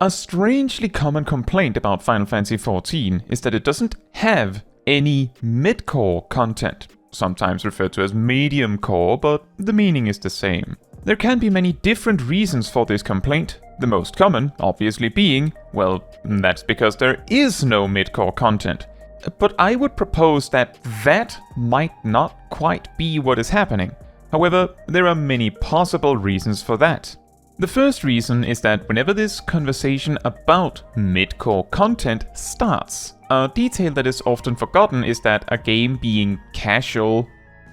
A strangely common complaint about Final Fantasy XIV is that it doesn't have any midcore content, sometimes referred to as medium core, but the meaning is the same. There can be many different reasons for this complaint, the most common obviously being, well, that's because there is no midcore content. But I would propose that might not quite be what is happening. However, there are many possible reasons for that. The first reason is that whenever this conversation about midcore content starts, a detail that is often forgotten is that a game being casual,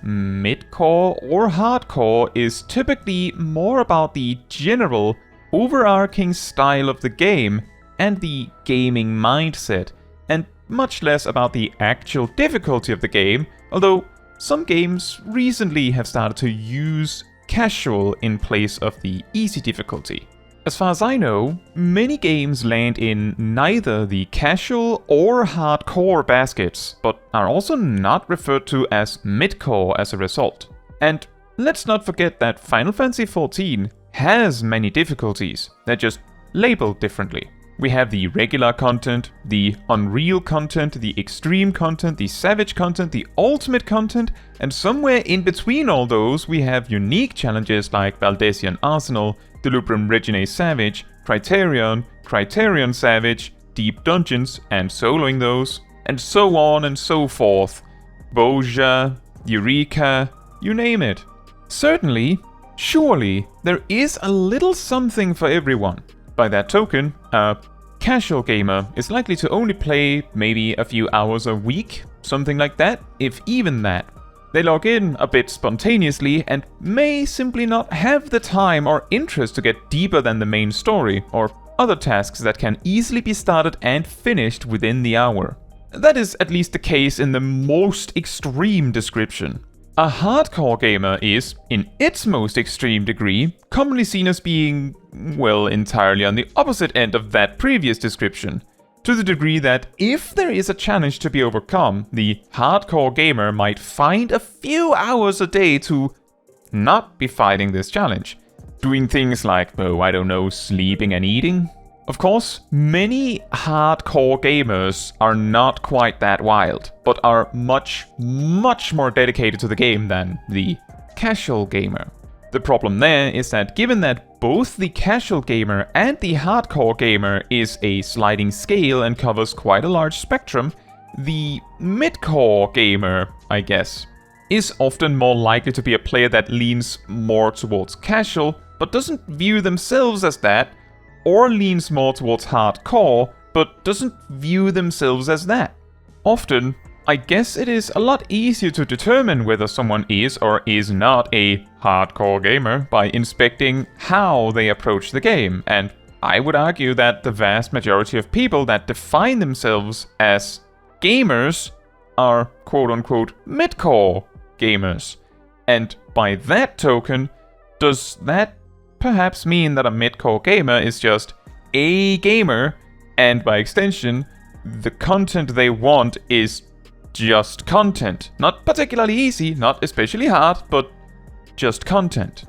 midcore or hardcore is typically more about the general, overarching style of the game and the gaming mindset, and much less about the actual difficulty of the game, although some games recently have started to use casual in place of the easy difficulty. As far as I know, many games land in neither the casual or hardcore baskets, but are also not referred to as midcore as a result. And let's not forget that Final Fantasy XIV has many difficulties, they're just labeled differently. We have the regular content, the unreal content, the extreme content, the savage content, the ultimate content, and somewhere in between all those we have unique challenges like Valdesian Arsenal, Delubrum Regine Savage, Criterion, Criterion Savage, Deep Dungeons and soloing those, and so on and so forth. Boja, Eureka, you name it. Certainly, surely, there is a little something for everyone. By that token, a casual gamer is likely to only play maybe a few hours a week, something like that, if even that. They log in a bit spontaneously and may simply not have the time or interest to get deeper than the main story, or other tasks that can easily be started and finished within the hour. That is at least the case in the most extreme description. A hardcore gamer is, in its most extreme degree, commonly seen as being, well, entirely on the opposite end of that previous description. To the degree that if there is a challenge to be overcome, the hardcore gamer might find a few hours a day to not be fighting this challenge. Doing things like, I don't know, sleeping and eating. Of course, many hardcore gamers are not quite that wild, but are much more dedicated to the game than the casual gamer. The problem there is that given that both the casual gamer and the hardcore gamer is a sliding scale and covers quite a large spectrum, the midcore gamer, I guess, is often more likely to be a player that leans more towards casual, but doesn't view themselves as that, or leans more towards hardcore, but doesn't view themselves as that. Often, I guess it is a lot easier to determine whether someone is or is not a hardcore gamer by inspecting how they approach the game, and I would argue that the vast majority of people that define themselves as gamers are quote-unquote midcore gamers. And by that token, does that perhaps mean that a midcore gamer is just a gamer, and by extension, the content they want is just content. Not particularly easy, not especially hard, but just content.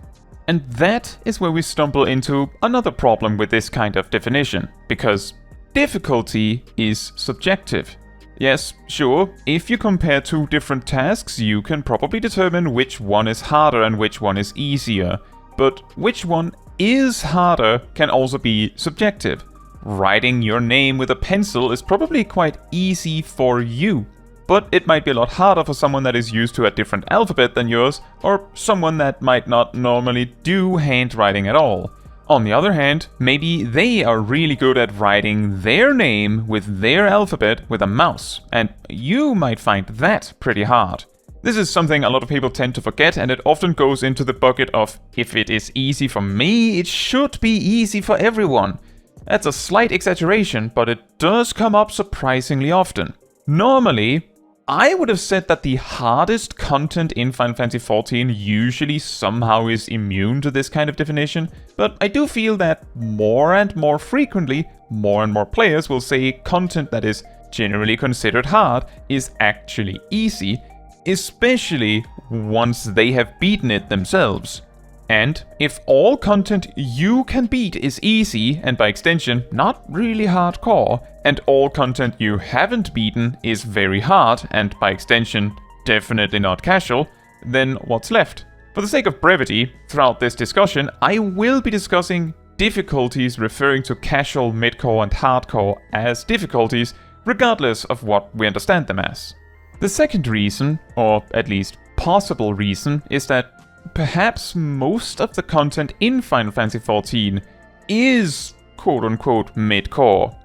And that is where we stumble into another problem with this kind of definition, because difficulty is subjective. Yes, sure, if you compare two different tasks, you can probably determine which one is harder and which one is easier. But which one is harder can also be subjective. Writing your name with a pencil is probably quite easy for you, but it might be a lot harder for someone that is used to a different alphabet than yours, or someone that might not normally do handwriting at all. On the other hand, maybe they are really good at writing their name with their alphabet with a mouse, and you might find that pretty hard. This is something a lot of people tend to forget, and it often goes into the bucket of, if it is easy for me, it should be easy for everyone. That's a slight exaggeration, but it does come up surprisingly often. Normally, I would have said that the hardest content in Final Fantasy XIV usually somehow is immune to this kind of definition, but I do feel that more and more frequently, more and more players will say content that is generally considered hard is actually easy, especially once they have beaten it themselves. And if all content you can beat is easy, and by extension not really hardcore, and all content you haven't beaten is very hard, and by extension definitely not casual, then what's left? For the sake of brevity, throughout this discussion, I will be discussing difficulties referring to casual, midcore, and hardcore as difficulties, regardless of what we understand them as. The second reason, or at least possible reason, is that perhaps most of the content in Final Fantasy XIV is quote-unquote midcore.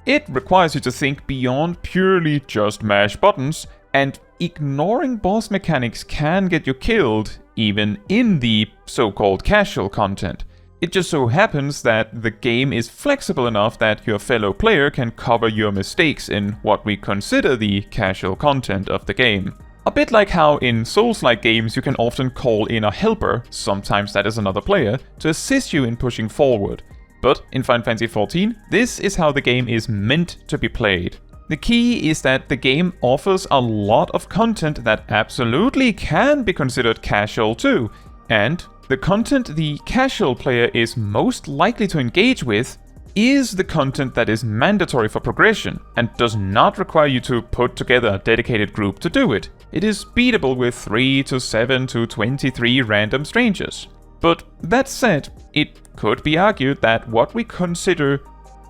It requires you to think beyond purely just mash buttons, and ignoring boss mechanics can get you killed, even in the so-called casual content. It just so happens that the game is flexible enough that your fellow player can cover your mistakes in what we consider the casual content of the game. A bit like how in Souls-like games you can often call in a helper, sometimes that is another player, to assist you in pushing forward. But in Final Fantasy XIV, this is how the game is meant to be played. The key is that the game offers a lot of content that absolutely can be considered casual too, and the content the casual player is most likely to engage with is the content that is mandatory for progression and does not require you to put together a dedicated group to do it. It is beatable with 3 to 7 to 23 random strangers. But that said, it could be argued that what we consider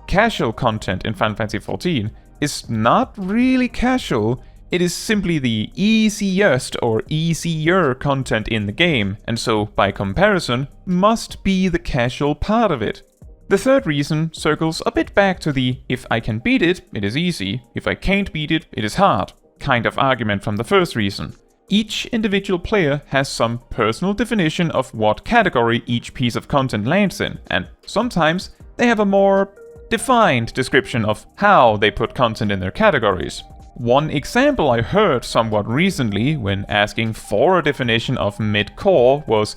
casual content in Final Fantasy XIV is not really casual, it is simply the easiest or easier content in the game, and so by comparison must be the casual part of it. The third reason circles a bit back to the if I can beat it, it is easy, if I can't beat it, it is hard kind of argument from the first reason. Each individual player has some personal definition of what category each piece of content lands in, and sometimes they have a more defined description of how they put content in their categories. One example I heard somewhat recently when asking for a definition of midcore was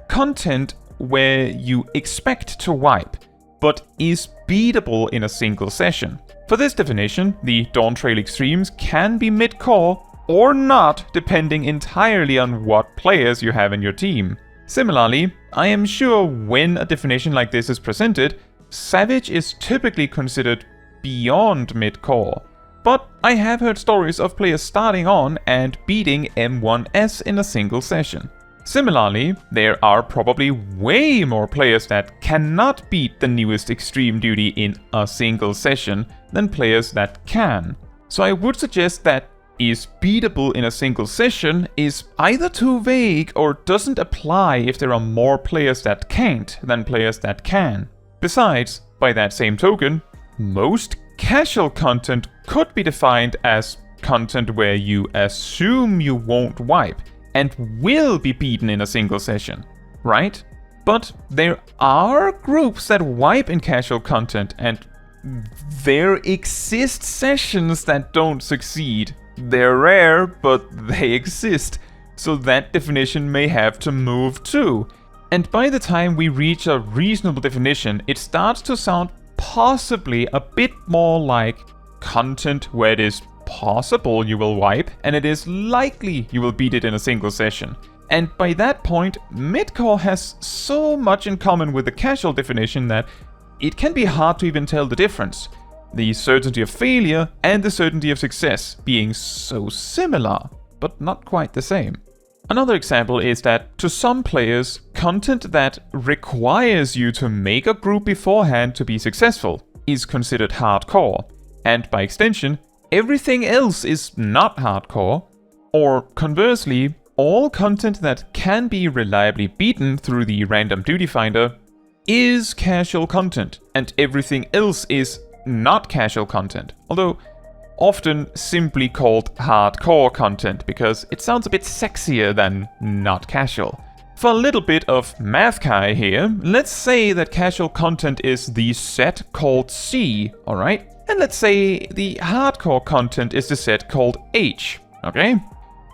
content where you expect to wipe, but is beatable in a single session. For this definition, the Dawntrail extremes can be midcore or not, depending entirely on what players you have in your team. Similarly, I am sure when a definition like this is presented, Savage is typically considered beyond midcore. But I have heard stories of players starting on and beating M1S in a single session. Similarly, there are probably way more players that cannot beat the newest Extreme Duty in a single session than players that can. So I would suggest that is beatable in a single session is either too vague or doesn't apply if there are more players that can't than players that can. Besides, by that same token, most casual content could be defined as content where you assume you won't wipe and will be beaten in a single session, right? But there are groups that wipe in casual content, and there exist sessions that don't succeed. They're rare, but they exist, so that definition may have to move too. And by the time we reach a reasonable definition, it starts to sound possibly a bit more like content where it is possible you will wipe, and it is likely you will beat it in a single session. And by that point, midcore has so much in common with the casual definition that it can be hard to even tell the difference. The certainty of failure and the certainty of success being so similar, but not quite the same. Another example is that to some players, content that requires you to make a group beforehand to be successful is considered hardcore, and by extension, everything else is not hardcore. Or conversely, all content that can be reliably beaten through the random duty finder is casual content, and everything else is not casual content, although often simply called hardcore content because it sounds a bit sexier than not casual. For a little bit of math kai here, let's say that casual content is the set called C, alright? And let's say the hardcore content is the set called H, okay?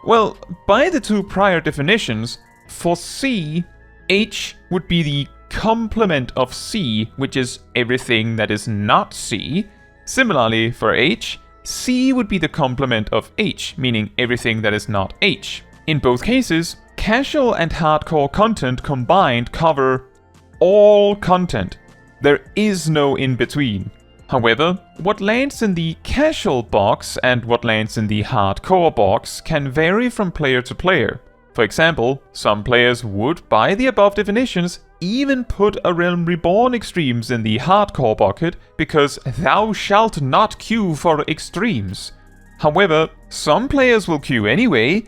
Well, by the two prior definitions, for C, H would be the complement of C, which is everything that is not C. Similarly, for H, C would be the complement of H, meaning everything that is not H. In both cases, casual and hardcore content combined cover all content. There is no in-between. However, what lands in the casual box and what lands in the hardcore box can vary from player to player. For example, some players would, by the above definitions, even put A Realm Reborn extremes in the hardcore bucket because thou shalt not queue for extremes. However, some players will queue anyway,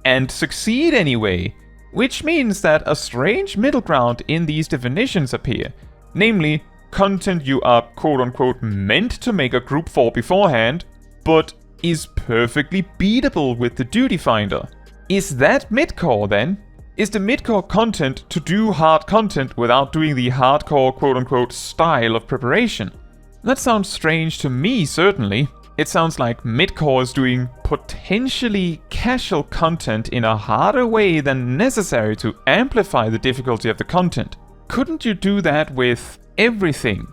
and succeed anyway, which means that a strange middle ground in these definitions appear, namely, content you are quote-unquote meant to make a group for beforehand, but is perfectly beatable with the duty finder. Is that midcore then? Is the midcore content to do hard content without doing the hardcore quote-unquote style of preparation? That sounds strange to me, certainly. It sounds like midcore is doing potentially casual content in a harder way than necessary to amplify the difficulty of the content. Couldn't you do that with everything,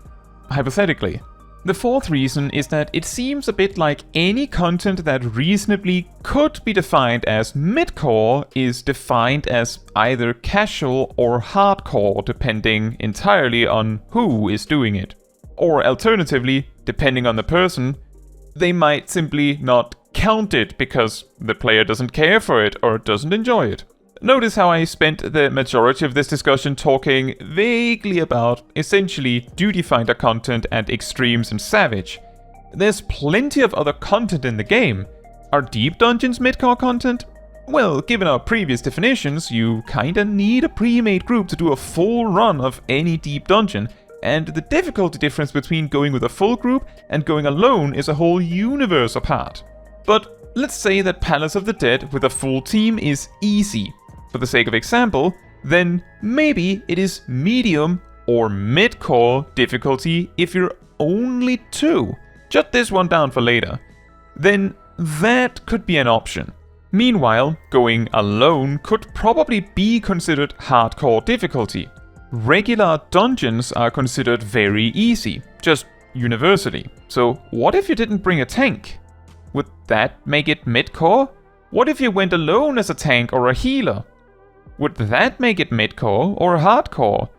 hypothetically? The fourth reason is that it seems a bit like any content that reasonably could be defined as midcore is defined as either casual or hardcore, depending entirely on who is doing it. Or alternatively, depending on the person, they might simply not count it because the player doesn't care for it or doesn't enjoy it. Notice how I spent the majority of this discussion talking vaguely about essentially duty finder content and extremes and savage. There's plenty of other content in the game. Are deep dungeons midcore content? Well, given our previous definitions, you kinda need a pre-made group to do a full run of any deep dungeon, and the difficulty difference between going with a full group and going alone is a whole universe apart. But let's say that Palace of the Dead with a full team is easy. For the sake of example, then maybe it is medium or mid-core difficulty if you're only 2. Jot this one down for later. Then that could be an option. Meanwhile, going alone could probably be considered hardcore difficulty. Regular dungeons are considered very easy, just universally. So what if you didn't bring a tank? Would that make it mid-core? What if you went alone as a tank or a healer? Would that make it mid-core or hardcore?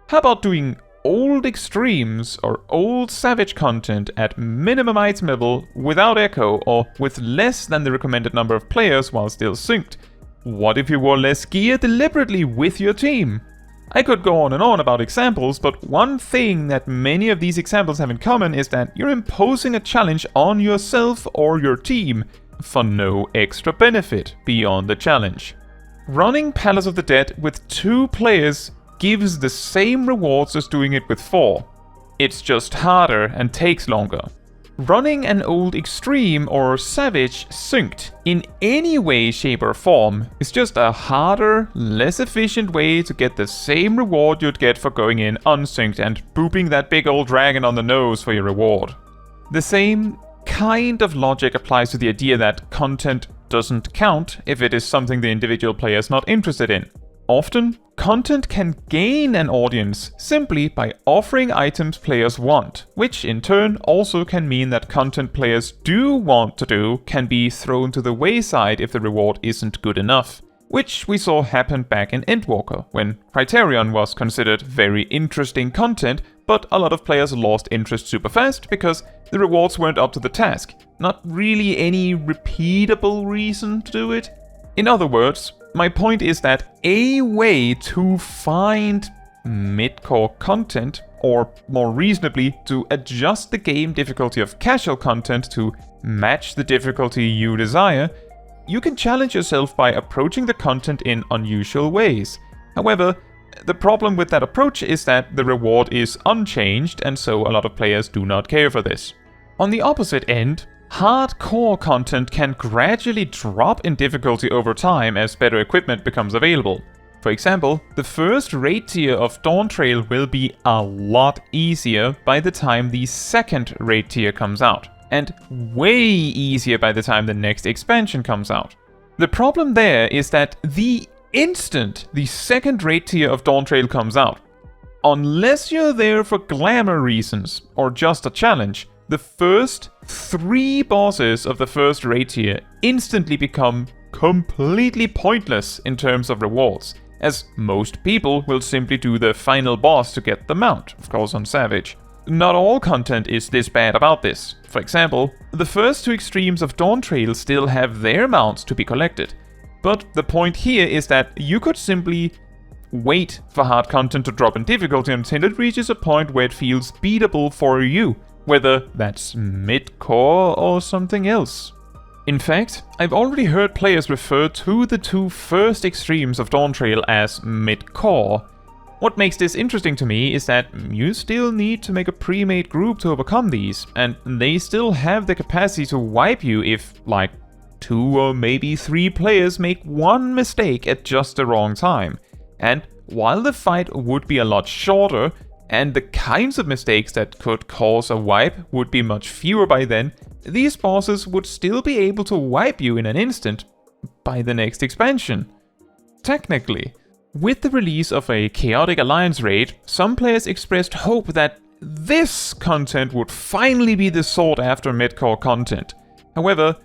How about doing old extremes or old savage content at minimum item level without echo or with less than the recommended number of players while still synced? What if you wore less gear deliberately with your team? I could go on and on about examples, but one thing that many of these examples have in common is that you're imposing a challenge on yourself or your team for no extra benefit beyond the challenge. Running Palace of the Dead with 2 players gives the same rewards as doing it with 4. It's just harder and takes longer. Running an old extreme or savage synced in any way, shape or form is just a harder, less efficient way to get the same reward you'd get for going in unsynced and booping that big old dragon on the nose for your reward. The same kind of logic applies to the idea that content doesn't count if it is something the individual player is not interested in. Often, content can gain an audience simply by offering items players want, which in turn also can mean that content players do want to do can be thrown to the wayside if the reward isn't good enough, which we saw happen back in Endwalker, when Criterion was considered very interesting content, but a lot of players lost interest super fast because the rewards weren't up to the task. Not really any repeatable reason to do it. In other words, my point is that a way to find midcore content, or more reasonably, to adjust the game difficulty of casual content to match the difficulty you desire, you can challenge yourself by approaching the content in unusual ways. However, the problem with that approach is that the reward is unchanged, and so a lot of players do not care for this. On the opposite end, hardcore content can gradually drop in difficulty over time as better equipment becomes available. For example, the first raid tier of Dawntrail will be a lot easier by the time the second raid tier comes out, and way easier by the time the next expansion comes out. The problem there is that the instant the second raid tier of Dawntrail comes out, unless you're there for glamour reasons or just a challenge, the first 3 bosses of the first raid tier instantly become completely pointless in terms of rewards, as most people will simply do the final boss to get the mount, of course on Savage. Not all content is this bad about this. For example, the first two extremes of Dawntrail still have their mounts to be collected. But the point here is that you could simply wait for hard content to drop in difficulty until it reaches a point where it feels beatable for you, whether that's Midcore or something else. In fact, I've already heard players refer to the two first extremes of Dawntrail as Midcore. What makes this interesting to me is that you still need to make a pre-made group to overcome these, and they still have the capacity to wipe you if, like, 2 or maybe 3 players make one mistake at just the wrong time. And while the fight would be a lot shorter, and the kinds of mistakes that could cause a wipe would be much fewer by then, these bosses would still be able to wipe you in an instant by the next expansion. Technically. With the release of a Chaotic Alliance raid, some players expressed hope that this content would finally be the sought-after Midcore content. However,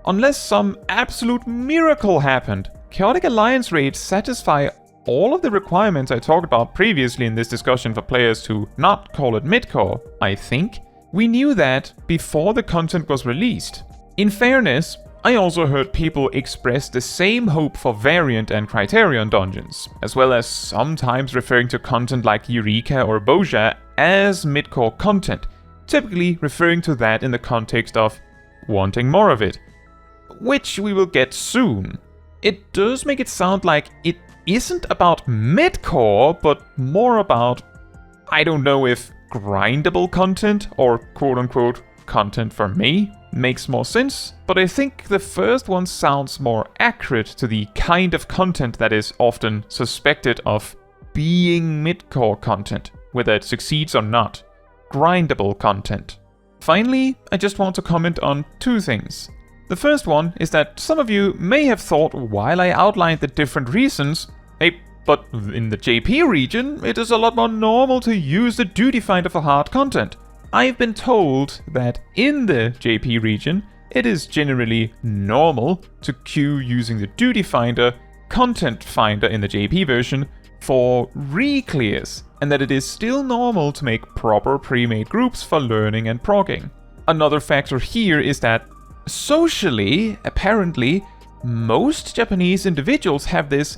unless some absolute miracle happened, Chaotic Alliance raids satisfy all of the requirements I talked about previously in this discussion for players to not call it Midcore, I think. We knew that before the content was released. In fairness, I also heard people express the same hope for Variant and Criterion dungeons, as well as sometimes referring to content like Eureka or Boja as Midcore content, typically referring to that in the context of wanting more of it, which we will get soon. It does make it sound like it isn't about Midcore, but more about, I don't know if grindable content or quote-unquote content for me makes more sense, but I think the first one sounds more accurate to the kind of content that is often suspected of being Midcore content, whether it succeeds or not. Grindable content. Finally, I just want to comment on 2 things. The first one is that some of you may have thought while I outlined the different reasons, hey, but in the JP region, it is a lot more normal to use the duty finder for hard content. I've been told that in the JP region, it is generally normal to queue using the duty finder, content finder in the JP version, for re-clears, and that it is still normal to make proper pre-made groups for learning and progging. Another factor here is that socially, apparently, most Japanese individuals have this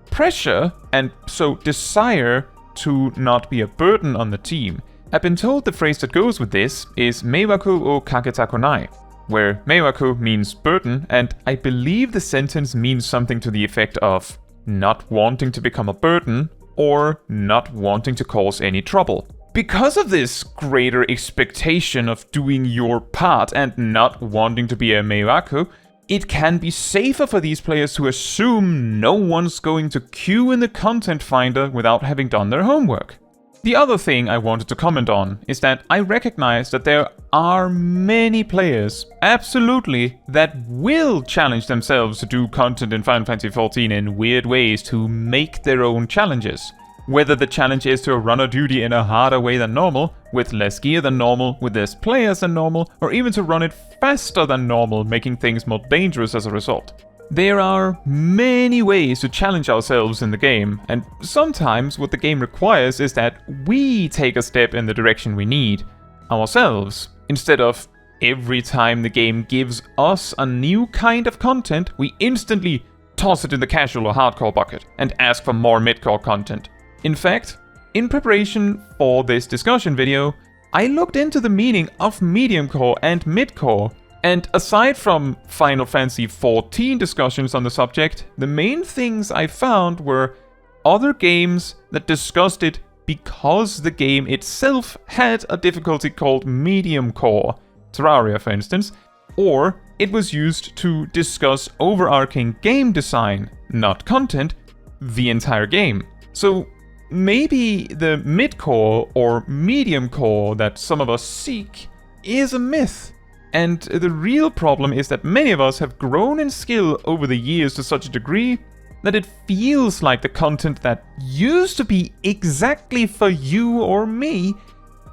pressure and so desire to not be a burden on the team. I've been told the phrase that goes with this is Meiwaku o kaketakunai, where Meiwaku means burden, and I believe the sentence means something to the effect of not wanting to become a burden or not wanting to cause any trouble. Because of this greater expectation of doing your part and not wanting to be a Meiwaku, it can be safer for these players to assume no one's going to queue in the content finder without having done their homework. The other thing I wanted to comment on is that I recognize that there are many players, absolutely, that will challenge themselves to do content in Final Fantasy XIV in weird ways to make their own challenges. Whether the challenge is to run a duty in a harder way than normal, with less gear than normal, with less players than normal, or even to run it faster than normal, making things more dangerous as a result. There are many ways to challenge ourselves in the game, and sometimes what the game requires is that we take a step in the direction we need, ourselves, instead of every time the game gives us a new kind of content, we instantly toss it in the casual or hardcore bucket and ask for more midcore content. In fact, in preparation for this discussion video, I looked into the meaning of medium core and midcore. And aside from Final Fantasy XIV discussions on the subject, the main things I found were other games that discussed it because the game itself had a difficulty called medium core, Terraria for instance, or it was used to discuss overarching game design, not content, the entire game. So maybe the mid-core or medium core that some of us seek is a myth. And the real problem is that many of us have grown in skill over the years to such a degree that it feels like the content that used to be exactly for you or me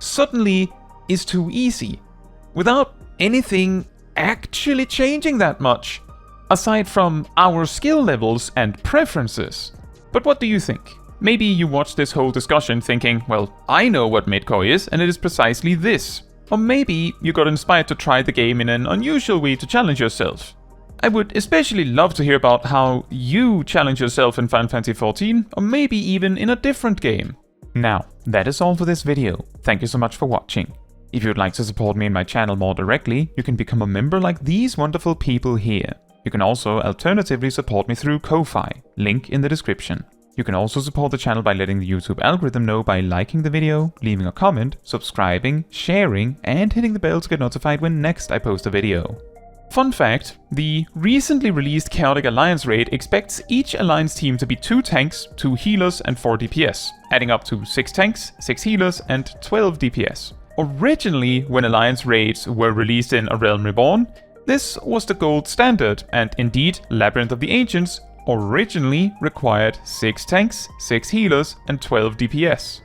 suddenly is too easy, without anything actually changing that much. aside from our skill levels and preferences. But what do you think? Maybe you watched this whole discussion thinking, well, I know what Midcore is, and it is precisely this. Or maybe you got inspired to try the game in an unusual way to challenge yourself. I would especially love to hear about how you challenge yourself in Final Fantasy XIV, or maybe even in a different game. Now, that is all for this video. Thank you so much for watching. If you would like to support me and my channel more directly, you can become a member like these wonderful people here. You can also alternatively support me through Ko-Fi, link in the description. You can also support the channel by letting the YouTube algorithm know by liking the video, leaving a comment, subscribing, sharing, and hitting the bell to get notified when next I post a video. Fun fact, the recently released Chaotic Alliance raid expects each Alliance team to be 2 tanks, 2 healers, and 4 DPS, adding up to 6 tanks, 6 healers, and 12 DPS. Originally, when Alliance raids were released in A Realm Reborn, this was the gold standard, and indeed, Labyrinth of the Ancients originally required 6 tanks, 6 healers, and 12 DPS.